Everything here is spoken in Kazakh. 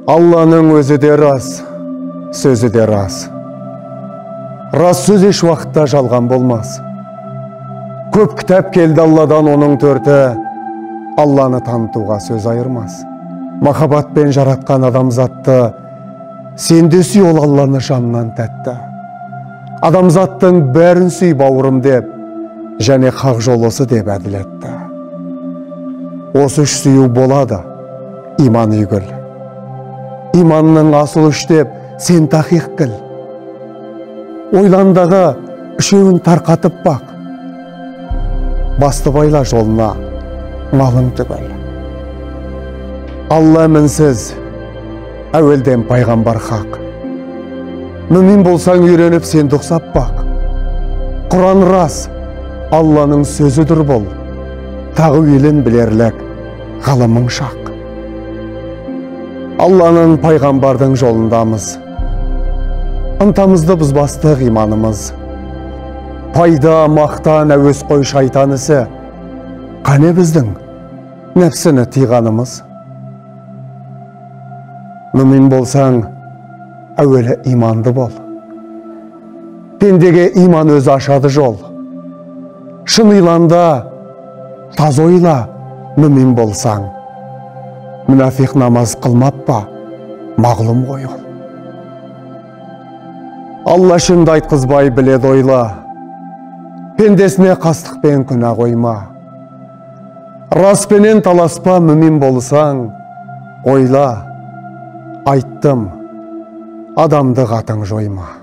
Алланың өзі де рас, сөзі де рас. Рас сөз еш уақытта жалған болмас. Көп кітап келді Алладан, оның төрті Алланы танытуға сөз айырмас. Махаббатпен жаратқан адамзатты сенде сүй, ол Алланы жаннан тәтті. Адамзаттың бәрін сүй бауырым деп, және хақ жолысы деп әділетті. Осы үш сүю болады, иман үйгіл. Иманның асыл үш деп сен тақиқ кіл. Ойландағы үшеуін тарқатып бақ. Басты байла жолына малың түгіл. Алла мінсіз, әуелден пайғамбар хақ. Мүмин болсаң үйреніп сен дұқсап бақ. Құран рас, Алланың сөзідір бол. Тағы елін білерлік ғалымың шақ. Алланың пайғамбардың жолындамыз. Ынтамызды бұзбастық иманымыз. Пайда, мақтан, әуес қой шайтанысы. Қане біздің нәпсіні тиғанымыз. Мүмин болсаң, әуелі иманды бол. Пендеге иман өзі ашады жол. Шын иланда, таз ойла, мүмин болсаң. Мүнафиқ намаз қылмап па, мағлұм ғой ол. Алла шынды айтқызбай біледі ойла. Пендесіне қастықпен күнә қойма. Распенен таласпа, мүмин болсаң. Ойла, айттым, адамды қатың жойма.